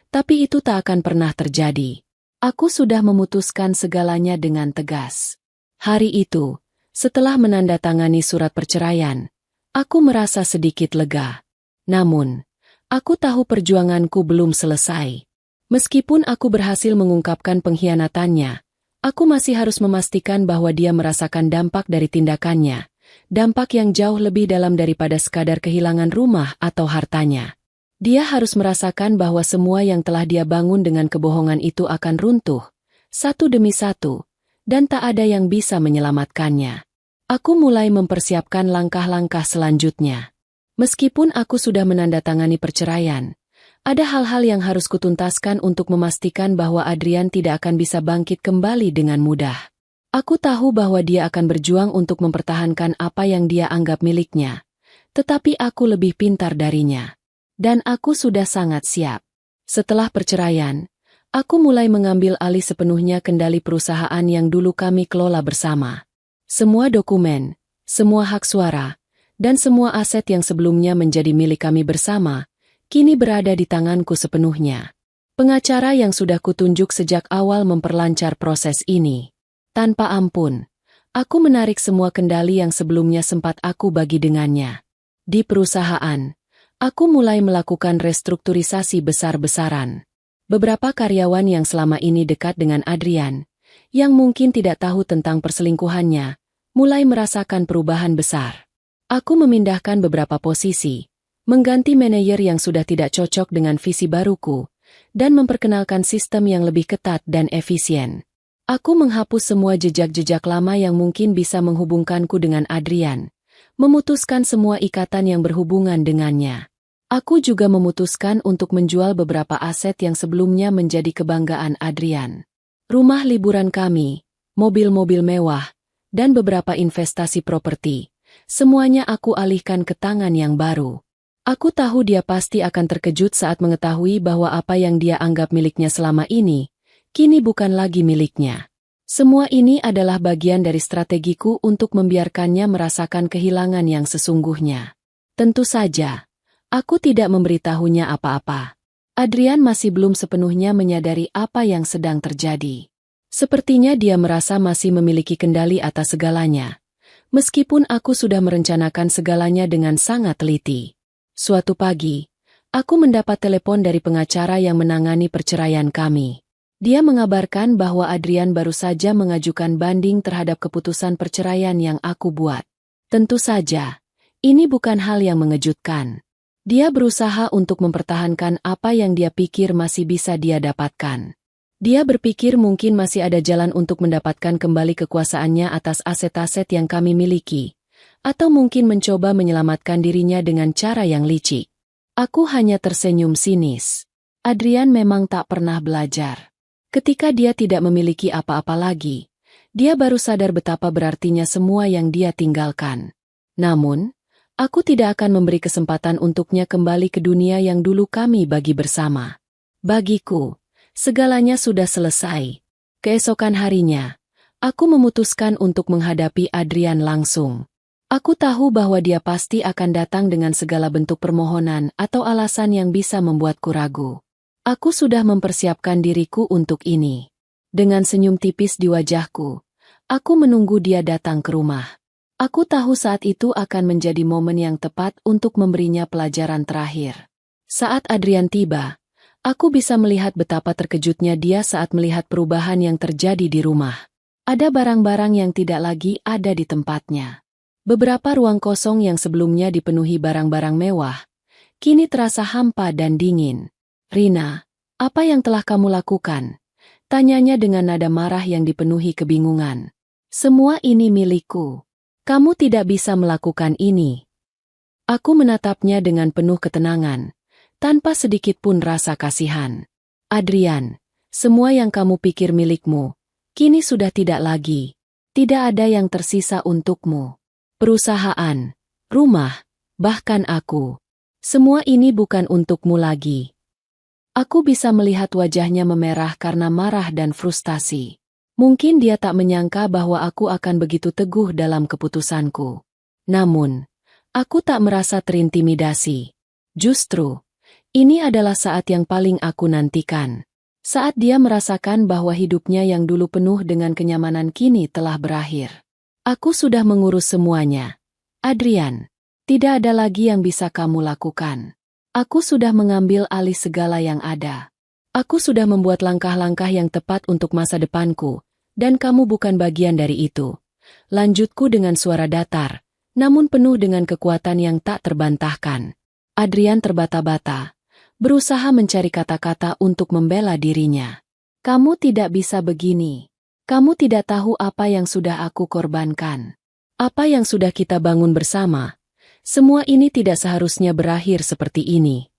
Tapi itu tak akan pernah terjadi. Aku sudah memutuskan segalanya dengan tegas. Hari itu, setelah menandatangani surat perceraian, aku merasa sedikit lega. Namun, aku tahu perjuanganku belum selesai. Meskipun aku berhasil mengungkapkan pengkhianatannya, aku masih harus memastikan bahwa dia merasakan dampak dari tindakannya, dampak yang jauh lebih dalam daripada sekadar kehilangan rumah atau hartanya. Dia harus merasakan bahwa semua yang telah dia bangun dengan kebohongan itu akan runtuh, satu demi satu, dan tak ada yang bisa menyelamatkannya. Aku mulai mempersiapkan langkah-langkah selanjutnya. Meskipun aku sudah menandatangani perceraian, ada hal-hal yang harus kutuntaskan untuk memastikan bahwa Adrian tidak akan bisa bangkit kembali dengan mudah. Aku tahu bahwa dia akan berjuang untuk mempertahankan apa yang dia anggap miliknya, tetapi aku lebih pintar darinya. Dan aku sudah sangat siap. Setelah perceraian, aku mulai mengambil alih sepenuhnya kendali perusahaan yang dulu kami kelola bersama. Semua dokumen, semua hak suara, dan semua aset yang sebelumnya menjadi milik kami bersama, kini berada di tanganku sepenuhnya. Pengacara yang sudah kutunjuk sejak awal memperlancar proses ini. Tanpa ampun, aku menarik semua kendali yang sebelumnya sempat aku bagi dengannya. Di perusahaan, aku mulai melakukan restrukturisasi besar-besaran. Beberapa karyawan yang selama ini dekat dengan Adrian, yang mungkin tidak tahu tentang perselingkuhannya, mulai merasakan perubahan besar. Aku memindahkan beberapa posisi, mengganti manajer yang sudah tidak cocok dengan visi baruku, dan memperkenalkan sistem yang lebih ketat dan efisien. Aku menghapus semua jejak-jejak lama yang mungkin bisa menghubungkanku dengan Adrian, memutuskan semua ikatan yang berhubungan dengannya. Aku juga memutuskan untuk menjual beberapa aset yang sebelumnya menjadi kebanggaan Adrian. Rumah liburan kami, mobil-mobil mewah, dan beberapa investasi properti, semuanya aku alihkan ke tangan yang baru. Aku tahu dia pasti akan terkejut saat mengetahui bahwa apa yang dia anggap miliknya selama ini, kini bukan lagi miliknya. Semua ini adalah bagian dari strategiku untuk membiarkannya merasakan kehilangan yang sesungguhnya. Tentu saja, aku tidak memberitahunya apa-apa. Adrian masih belum sepenuhnya menyadari apa yang sedang terjadi. Sepertinya dia merasa masih memiliki kendali atas segalanya. Meskipun aku sudah merencanakan segalanya dengan sangat teliti. Suatu pagi, aku mendapat telepon dari pengacara yang menangani perceraian kami. Dia mengabarkan bahwa Adrian baru saja mengajukan banding terhadap keputusan perceraian yang aku buat. Tentu saja, ini bukan hal yang mengejutkan. Dia berusaha untuk mempertahankan apa yang dia pikir masih bisa dia dapatkan. Dia berpikir mungkin masih ada jalan untuk mendapatkan kembali kekuasaannya atas aset-aset yang kami miliki, atau mungkin mencoba menyelamatkan dirinya dengan cara yang licik. Aku hanya tersenyum sinis. Adrian memang tak pernah belajar. Ketika dia tidak memiliki apa-apa lagi, dia baru sadar betapa berartinya semua yang dia tinggalkan. Namun, aku tidak akan memberi kesempatan untuknya kembali ke dunia yang dulu kami bagi bersama. Bagiku, segalanya sudah selesai. Keesokan harinya, aku memutuskan untuk menghadapi Adrian langsung. Aku tahu bahwa dia pasti akan datang dengan segala bentuk permohonan atau alasan yang bisa membuatku ragu. Aku sudah mempersiapkan diriku untuk ini. Dengan senyum tipis di wajahku, aku menunggu dia datang ke rumah. Aku tahu saat itu akan menjadi momen yang tepat untuk memberinya pelajaran terakhir. Saat Adrian tiba, aku bisa melihat betapa terkejutnya dia saat melihat perubahan yang terjadi di rumah. Ada barang-barang yang tidak lagi ada di tempatnya. Beberapa ruang kosong yang sebelumnya dipenuhi barang-barang mewah, kini terasa hampa dan dingin. "Rina, apa yang telah kamu lakukan?" Tanyanya dengan nada marah yang dipenuhi kebingungan. "Semua ini milikku. Kamu tidak bisa melakukan ini." Aku menatapnya dengan penuh ketenangan, tanpa sedikit pun rasa kasihan. "Adrian, semua yang kamu pikir milikmu, kini sudah tidak lagi. Tidak ada yang tersisa untukmu. Perusahaan, rumah, bahkan aku. Semua ini bukan untukmu lagi." Aku bisa melihat wajahnya memerah karena marah dan frustasi. Mungkin dia tak menyangka bahwa aku akan begitu teguh dalam keputusanku. Namun, aku tak merasa terintimidasi. Justru, ini adalah saat yang paling aku nantikan. Saat dia merasakan bahwa hidupnya yang dulu penuh dengan kenyamanan kini telah berakhir. Aku sudah mengurus semuanya. Adrian, tidak ada lagi yang bisa kamu lakukan. Aku sudah mengambil alih segala yang ada. Aku sudah membuat langkah-langkah yang tepat untuk masa depanku, dan kamu bukan bagian dari itu. Lanjutku dengan suara datar, namun penuh dengan kekuatan yang tak terbantahkan. Adrian terbata-bata, berusaha mencari kata-kata untuk membela dirinya. Kamu tidak bisa begini. Kamu tidak tahu apa yang sudah aku korbankan. Apa yang sudah kita bangun bersama. Semua ini tidak seharusnya berakhir seperti ini.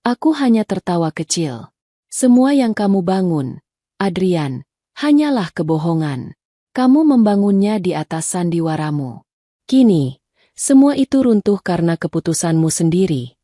Aku hanya tertawa kecil. Semua yang kamu bangun, Adrian, hanyalah kebohongan. Kamu membangunnya di atas sandiwaramu. Kini, semua itu runtuh karena keputusanmu sendiri.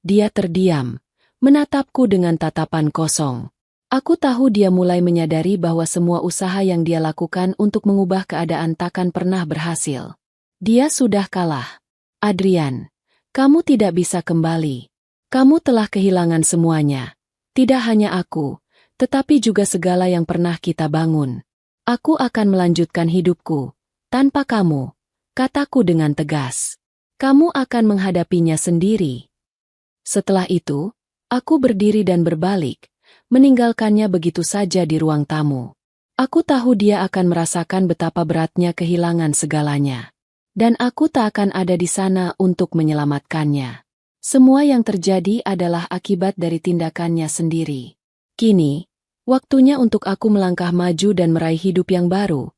Dia terdiam, menatapku dengan tatapan kosong. Aku tahu dia mulai menyadari bahwa semua usaha yang dia lakukan untuk mengubah keadaan takkan pernah berhasil. Dia sudah kalah. Adrian, kamu tidak bisa kembali. Kamu telah kehilangan semuanya. Tidak hanya aku, tetapi juga segala yang pernah kita bangun. Aku akan melanjutkan hidupku, tanpa kamu, kataku dengan tegas. Kamu akan menghadapinya sendiri. Setelah itu, aku berdiri dan berbalik, meninggalkannya begitu saja di ruang tamu. Aku tahu dia akan merasakan betapa beratnya kehilangan segalanya. Dan aku tak akan ada di sana untuk menyelamatkannya. Semua yang terjadi adalah akibat dari tindakannya sendiri. Kini, waktunya untuk aku melangkah maju dan meraih hidup yang baru,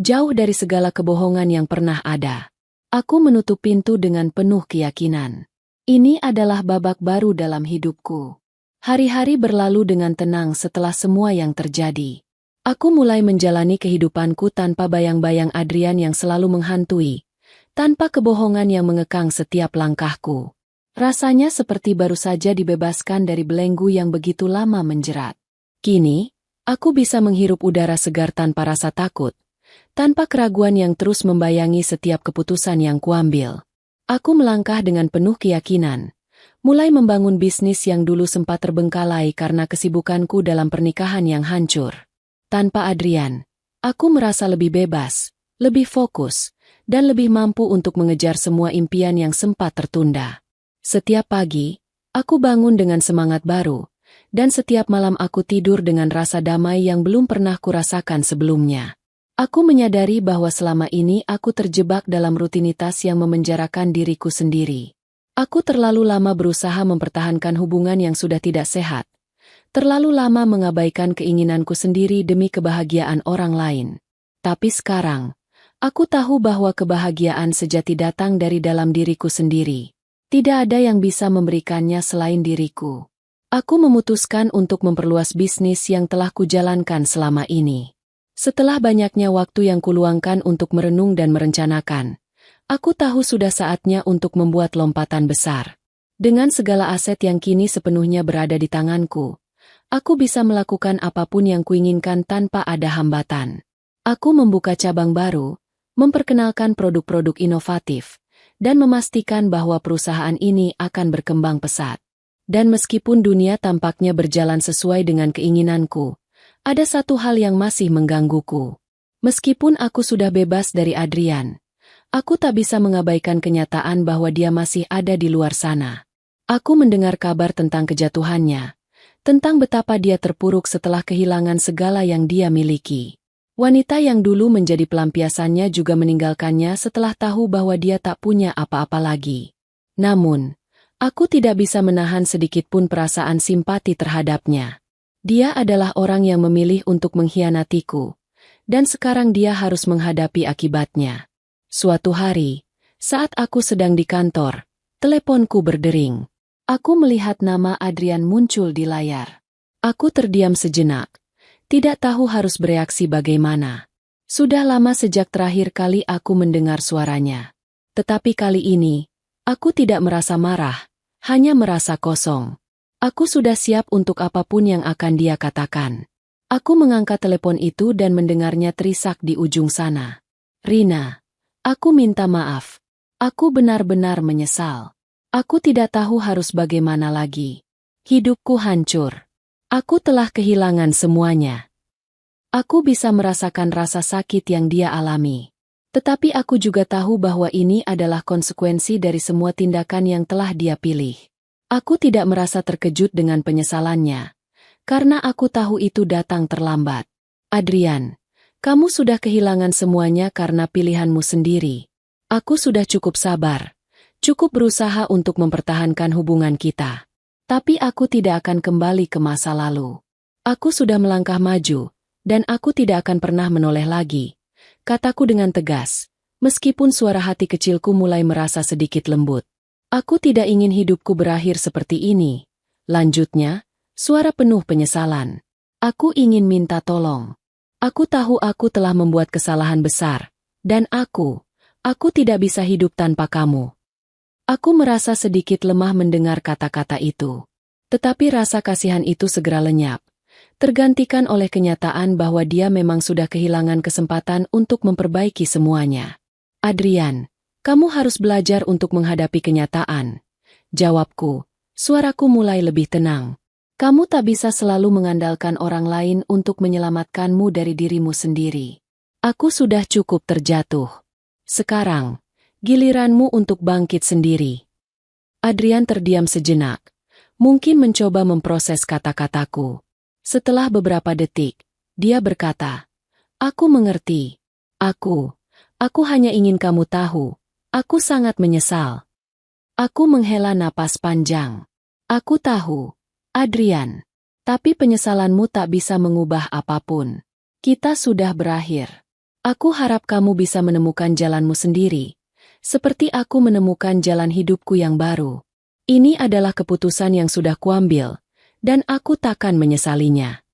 jauh dari segala kebohongan yang pernah ada. Aku menutup pintu dengan penuh keyakinan. Ini adalah babak baru dalam hidupku. Hari-hari berlalu dengan tenang setelah semua yang terjadi. Aku mulai menjalani kehidupanku tanpa bayang-bayang Adrian yang selalu menghantui, tanpa kebohongan yang mengekang setiap langkahku. Rasanya seperti baru saja dibebaskan dari belenggu yang begitu lama menjerat. Kini, aku bisa menghirup udara segar tanpa rasa takut, tanpa keraguan yang terus membayangi setiap keputusan yang kuambil. Aku melangkah dengan penuh keyakinan, mulai membangun bisnis yang dulu sempat terbengkalai karena kesibukanku dalam pernikahan yang hancur. Tanpa Adrian, aku merasa lebih bebas, lebih fokus, dan lebih mampu untuk mengejar semua impian yang sempat tertunda. Setiap pagi, aku bangun dengan semangat baru, dan setiap malam aku tidur dengan rasa damai yang belum pernah kurasakan sebelumnya. Aku menyadari bahwa selama ini aku terjebak dalam rutinitas yang memenjarakan diriku sendiri. Aku terlalu lama berusaha mempertahankan hubungan yang sudah tidak sehat, terlalu lama mengabaikan keinginanku sendiri demi kebahagiaan orang lain. Tapi sekarang, aku tahu bahwa kebahagiaan sejati datang dari dalam diriku sendiri. Tidak ada yang bisa memberikannya selain diriku. Aku memutuskan untuk memperluas bisnis yang telah kujalankan selama ini. Setelah banyaknya waktu yang kuluangkan untuk merenung dan merencanakan, aku tahu sudah saatnya untuk membuat lompatan besar. Dengan segala aset yang kini sepenuhnya berada di tanganku, aku bisa melakukan apapun yang kuinginkan tanpa ada hambatan. Aku membuka cabang baru, memperkenalkan produk-produk inovatif, dan memastikan bahwa perusahaan ini akan berkembang pesat. Dan meskipun dunia tampaknya berjalan sesuai dengan keinginanku, ada satu hal yang masih menggangguku. Meskipun aku sudah bebas dari Adrian, aku tak bisa mengabaikan kenyataan bahwa dia masih ada di luar sana. Aku mendengar kabar tentang kejatuhannya, tentang betapa dia terpuruk setelah kehilangan segala yang dia miliki. Wanita yang dulu menjadi pelampiasannya juga meninggalkannya setelah tahu bahwa dia tak punya apa-apa lagi. Namun, aku tidak bisa menahan sedikitpun perasaan simpati terhadapnya. Dia adalah orang yang memilih untuk mengkhianatiku, dan sekarang dia harus menghadapi akibatnya. Suatu hari, saat aku sedang di kantor, teleponku berdering. Aku melihat nama Adrian muncul di layar. Aku terdiam sejenak. Tidak tahu harus bereaksi bagaimana. Sudah lama sejak terakhir kali aku mendengar suaranya. Tetapi kali ini, aku tidak merasa marah, hanya merasa kosong. Aku sudah siap untuk apapun yang akan dia katakan. Aku mengangkat telepon itu dan mendengarnya terisak di ujung sana. Rina, aku minta maaf. Aku benar-benar menyesal. Aku tidak tahu harus bagaimana lagi. Hidupku hancur. Aku telah kehilangan semuanya. Aku bisa merasakan rasa sakit yang dia alami. Tetapi aku juga tahu bahwa ini adalah konsekuensi dari semua tindakan yang telah dia pilih. Aku tidak merasa terkejut dengan penyesalannya, karena aku tahu itu datang terlambat. Adrian, kamu sudah kehilangan semuanya karena pilihanmu sendiri. Aku sudah cukup sabar, cukup berusaha untuk mempertahankan hubungan kita. Tapi aku tidak akan kembali ke masa lalu. Aku sudah melangkah maju, dan aku tidak akan pernah menoleh lagi, kataku dengan tegas, meskipun suara hati kecilku mulai merasa sedikit lembut. Aku tidak ingin hidupku berakhir seperti ini. Lanjutnya, suara penuh penyesalan. Aku ingin minta tolong. Aku tahu aku telah membuat kesalahan besar, dan aku tidak bisa hidup tanpa kamu. Aku merasa sedikit lemah mendengar kata-kata itu. Tetapi rasa kasihan itu segera lenyap, tergantikan oleh kenyataan bahwa dia memang sudah kehilangan kesempatan untuk memperbaiki semuanya. Adrian, kamu harus belajar untuk menghadapi kenyataan. Jawabku, suaraku mulai lebih tenang. Kamu tak bisa selalu mengandalkan orang lain untuk menyelamatkanmu dari dirimu sendiri. Aku sudah cukup terjatuh. Sekarang, giliranmu untuk bangkit sendiri. Adrian terdiam sejenak, mungkin mencoba memproses kata-kataku. Setelah beberapa detik, dia berkata, "Aku mengerti. Aku hanya ingin kamu tahu, aku sangat menyesal." Aku menghela napas panjang. Aku tahu, Adrian, tapi penyesalanmu tak bisa mengubah apapun. Kita sudah berakhir. Aku harap kamu bisa menemukan jalanmu sendiri, seperti aku menemukan jalan hidupku yang baru. Ini adalah keputusan yang sudah kuambil, dan aku takkan menyesalinya.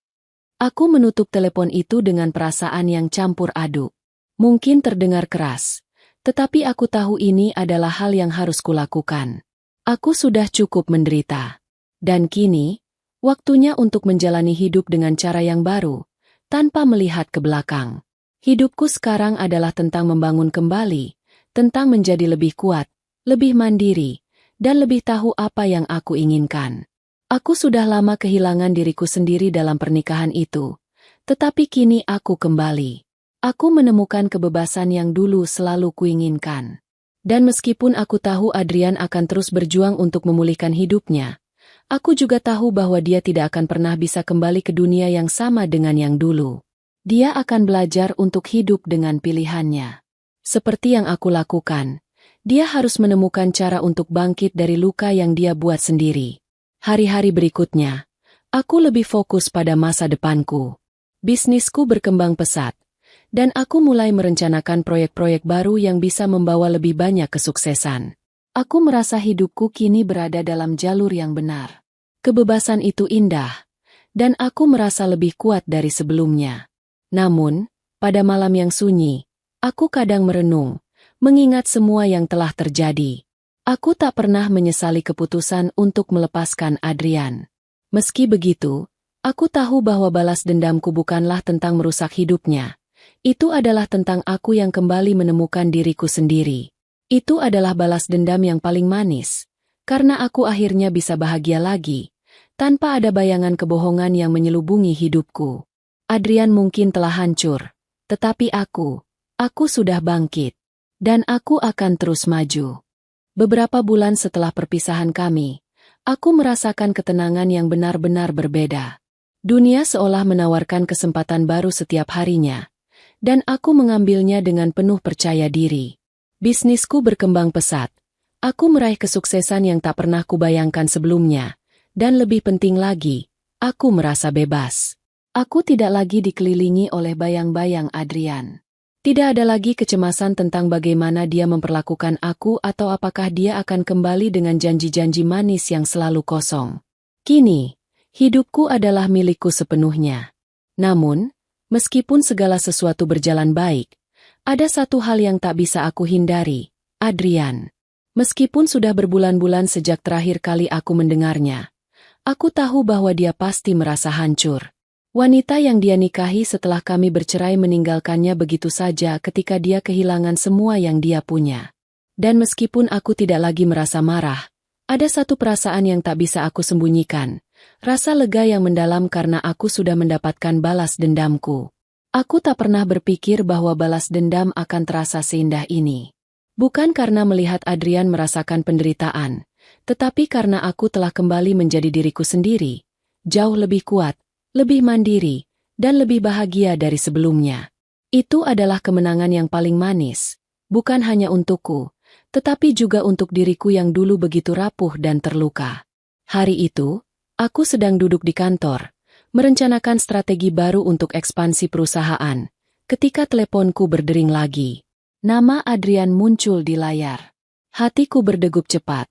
Aku menutup telepon itu dengan perasaan yang campur aduk. Mungkin terdengar keras, tetapi aku tahu ini adalah hal yang harus kulakukan. Aku sudah cukup menderita. Dan kini, waktunya untuk menjalani hidup dengan cara yang baru, tanpa melihat ke belakang. Hidupku sekarang adalah tentang membangun kembali, tentang menjadi lebih kuat, lebih mandiri, dan lebih tahu apa yang aku inginkan. Aku sudah lama kehilangan diriku sendiri dalam pernikahan itu, tetapi kini aku kembali. Aku menemukan kebebasan yang dulu selalu kuinginkan. Dan meskipun aku tahu Adrian akan terus berjuang untuk memulihkan hidupnya, aku juga tahu bahwa dia tidak akan pernah bisa kembali ke dunia yang sama dengan yang dulu. Dia akan belajar untuk hidup dengan pilihannya. Seperti yang aku lakukan, dia harus menemukan cara untuk bangkit dari luka yang dia buat sendiri. Hari-hari berikutnya, aku lebih fokus pada masa depanku. Bisnisku berkembang pesat, dan aku mulai merencanakan proyek-proyek baru yang bisa membawa lebih banyak kesuksesan. Aku merasa hidupku kini berada dalam jalur yang benar. Kebebasan itu indah, dan aku merasa lebih kuat dari sebelumnya. Namun, pada malam yang sunyi, aku kadang merenung, mengingat semua yang telah terjadi. Aku tak pernah menyesali keputusan untuk melepaskan Adrian. Meski begitu, aku tahu bahwa balas dendamku bukanlah tentang merusak hidupnya. Itu adalah tentang aku yang kembali menemukan diriku sendiri. Itu adalah balas dendam yang paling manis, karena aku akhirnya bisa bahagia lagi, tanpa ada bayangan kebohongan yang menyelubungi hidupku. Adrian mungkin telah hancur, tetapi aku sudah bangkit, dan aku akan terus maju. Beberapa bulan setelah perpisahan kami, aku merasakan ketenangan yang benar-benar berbeda. Dunia seolah menawarkan kesempatan baru setiap harinya, dan aku mengambilnya dengan penuh percaya diri. Bisnisku berkembang pesat. Aku meraih kesuksesan yang tak pernah kubayangkan sebelumnya, dan lebih penting lagi, aku merasa bebas. Aku tidak lagi dikelilingi oleh bayang-bayang Adrian. Tidak ada lagi kecemasan tentang bagaimana dia memperlakukan aku atau apakah dia akan kembali dengan janji-janji manis yang selalu kosong. Kini, hidupku adalah milikku sepenuhnya. Namun, meskipun segala sesuatu berjalan baik, ada satu hal yang tak bisa aku hindari, Adrian. Meskipun sudah berbulan-bulan sejak terakhir kali aku mendengarnya, aku tahu bahwa dia pasti merasa hancur. Wanita yang dia nikahi setelah kami bercerai meninggalkannya begitu saja ketika dia kehilangan semua yang dia punya. Dan meskipun aku tidak lagi merasa marah, ada satu perasaan yang tak bisa aku sembunyikan. Rasa lega yang mendalam karena aku sudah mendapatkan balas dendamku. Aku tak pernah berpikir bahwa balas dendam akan terasa seindah ini. Bukan karena melihat Adrian merasakan penderitaan, tetapi karena aku telah kembali menjadi diriku sendiri, jauh lebih kuat, lebih mandiri, dan lebih bahagia dari sebelumnya. Itu adalah kemenangan yang paling manis, bukan hanya untukku, tetapi juga untuk diriku yang dulu begitu rapuh dan terluka. Hari itu, aku sedang duduk di kantor, merencanakan strategi baru untuk ekspansi perusahaan, ketika teleponku berdering lagi. Nama Adrian muncul di layar. Hatiku berdegup cepat,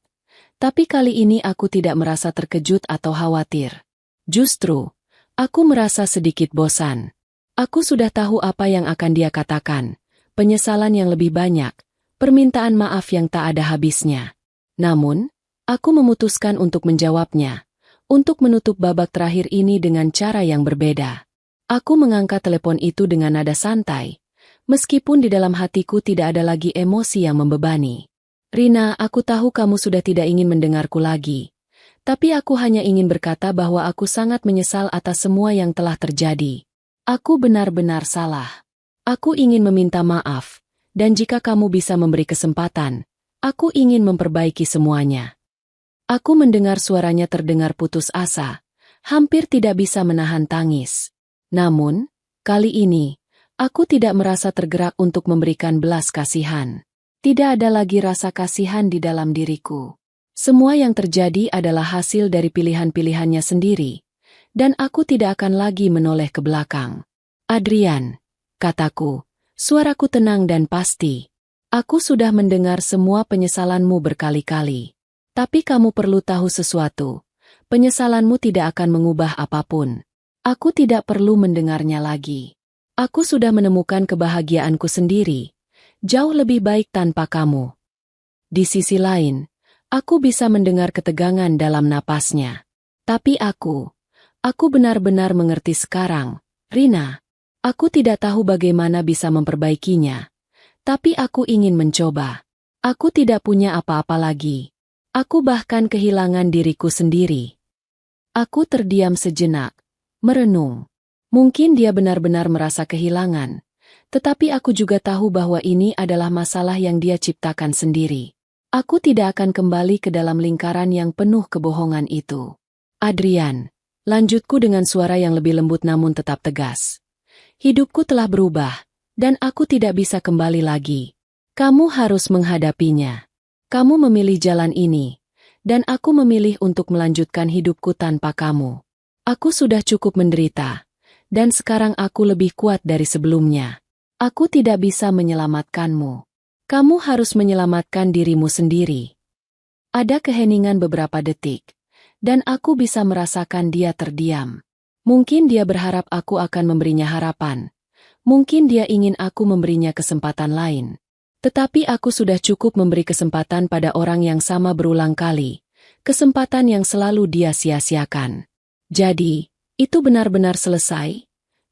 tapi kali ini aku tidak merasa terkejut atau khawatir. Justru, aku merasa sedikit bosan. Aku sudah tahu apa yang akan dia katakan, penyesalan yang lebih banyak, permintaan maaf yang tak ada habisnya. Namun, aku memutuskan untuk menjawabnya, untuk menutup babak terakhir ini dengan cara yang berbeda. Aku mengangkat telepon itu dengan nada santai, meskipun di dalam hatiku tidak ada lagi emosi yang membebani. Rina, aku tahu kamu sudah tidak ingin mendengarku lagi. Tapi aku hanya ingin berkata bahwa aku sangat menyesal atas semua yang telah terjadi. Aku benar-benar salah. Aku ingin meminta maaf, dan jika kamu bisa memberi kesempatan, aku ingin memperbaiki semuanya. Aku mendengar suaranya terdengar putus asa, hampir tidak bisa menahan tangis. Namun, kali ini, aku tidak merasa tergerak untuk memberikan belas kasihan. Tidak ada lagi rasa kasihan di dalam diriku. Semua yang terjadi adalah hasil dari pilihan-pilihannya sendiri, dan aku tidak akan lagi menoleh ke belakang. Adrian, kataku, suaraku tenang dan pasti. Aku sudah mendengar semua penyesalanmu berkali-kali. Tapi kamu perlu tahu sesuatu. Penyesalanmu tidak akan mengubah apapun. Aku tidak perlu mendengarnya lagi. Aku sudah menemukan kebahagiaanku sendiri. Jauh lebih baik tanpa kamu. Di sisi lain, aku bisa mendengar ketegangan dalam napasnya. Tapi aku benar-benar mengerti sekarang, Rina. Aku tidak tahu bagaimana bisa memperbaikinya. Tapi aku ingin mencoba. Aku tidak punya apa-apa lagi. Aku bahkan kehilangan diriku sendiri. Aku terdiam sejenak, merenung. Mungkin dia benar-benar merasa kehilangan, tetapi aku juga tahu bahwa ini adalah masalah yang dia ciptakan sendiri. Aku tidak akan kembali ke dalam lingkaran yang penuh kebohongan itu. Adrian, lanjutku dengan suara yang lebih lembut namun tetap tegas. Hidupku telah berubah, dan aku tidak bisa kembali lagi. Kamu harus menghadapinya. Kamu memilih jalan ini, dan aku memilih untuk melanjutkan hidupku tanpa kamu. Aku sudah cukup menderita, dan sekarang aku lebih kuat dari sebelumnya. Aku tidak bisa menyelamatkanmu. Kamu harus menyelamatkan dirimu sendiri. Ada keheningan beberapa detik, dan aku bisa merasakan dia terdiam. Mungkin dia berharap aku akan memberinya harapan. Mungkin dia ingin aku memberinya kesempatan lain. Tetapi aku sudah cukup memberi kesempatan pada orang yang sama berulang kali. Kesempatan yang selalu dia sia-siakan. Jadi, itu benar-benar selesai?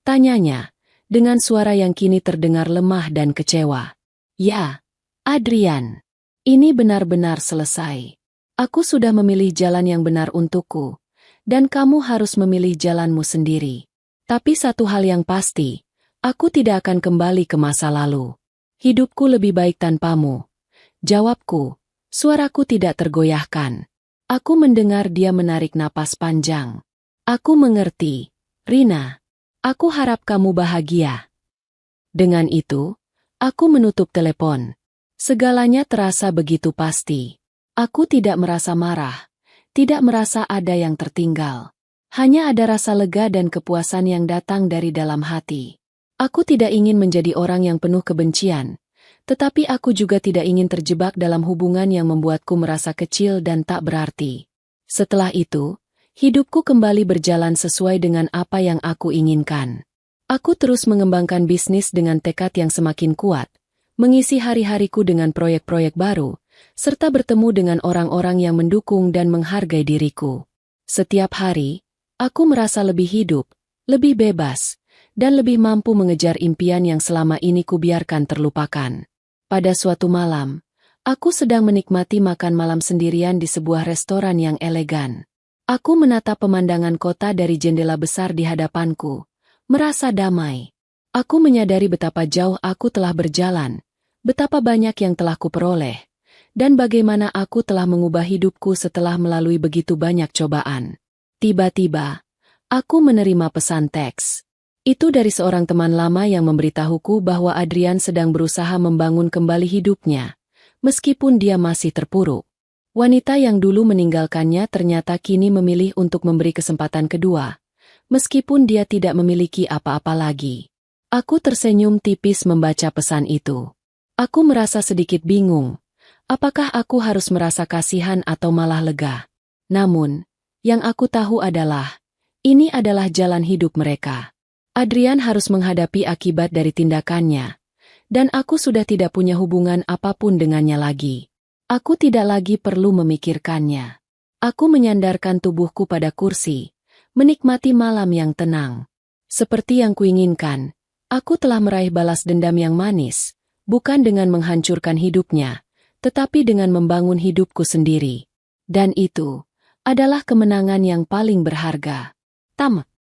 Tanyanya, dengan suara yang kini terdengar lemah dan kecewa. Ya, Adrian. Ini benar-benar selesai. Aku sudah memilih jalan yang benar untukku, dan kamu harus memilih jalanmu sendiri. Tapi satu hal yang pasti, aku tidak akan kembali ke masa lalu. Hidupku lebih baik tanpamu. Jawabku, suaraku tidak tergoyahkan. Aku mendengar dia menarik napas panjang. Aku mengerti, Rina. Aku harap kamu bahagia. Dengan itu, aku menutup telepon. Segalanya terasa begitu pasti. Aku tidak merasa marah, tidak merasa ada yang tertinggal. Hanya ada rasa lega dan kepuasan yang datang dari dalam hati. Aku tidak ingin menjadi orang yang penuh kebencian, tetapi aku juga tidak ingin terjebak dalam hubungan yang membuatku merasa kecil dan tak berarti. Setelah itu, hidupku kembali berjalan sesuai dengan apa yang aku inginkan. Aku terus mengembangkan bisnis dengan tekad yang semakin kuat, mengisi hari-hariku dengan proyek-proyek baru, serta bertemu dengan orang-orang yang mendukung dan menghargai diriku. Setiap hari, aku merasa lebih hidup, lebih bebas, dan lebih mampu mengejar impian yang selama ini kubiarkan terlupakan. Pada suatu malam, aku sedang menikmati makan malam sendirian di sebuah restoran yang elegan. Aku menatap pemandangan kota dari jendela besar di hadapanku, merasa damai. Aku menyadari betapa jauh aku telah berjalan, betapa banyak yang telah kuperoleh, dan bagaimana aku telah mengubah hidupku setelah melalui begitu banyak cobaan. Tiba-tiba, aku menerima pesan teks. Itu dari seorang teman lama yang memberitahuku bahwa Adrian sedang berusaha membangun kembali hidupnya, meskipun dia masih terpuruk. Wanita yang dulu meninggalkannya ternyata kini memilih untuk memberi kesempatan kedua, meskipun dia tidak memiliki apa-apa lagi. Aku tersenyum tipis membaca pesan itu. Aku merasa sedikit bingung. Apakah aku harus merasa kasihan atau malah lega? Namun, yang aku tahu adalah, ini adalah jalan hidup mereka. Adrian harus menghadapi akibat dari tindakannya, dan aku sudah tidak punya hubungan apapun dengannya lagi. Aku tidak lagi perlu memikirkannya. Aku menyandarkan tubuhku pada kursi, menikmati malam yang tenang. Seperti yang kuinginkan, aku telah meraih balas dendam yang manis, bukan dengan menghancurkan hidupnya, tetapi dengan membangun hidupku sendiri. Dan itu adalah kemenangan yang paling berharga. Tamat.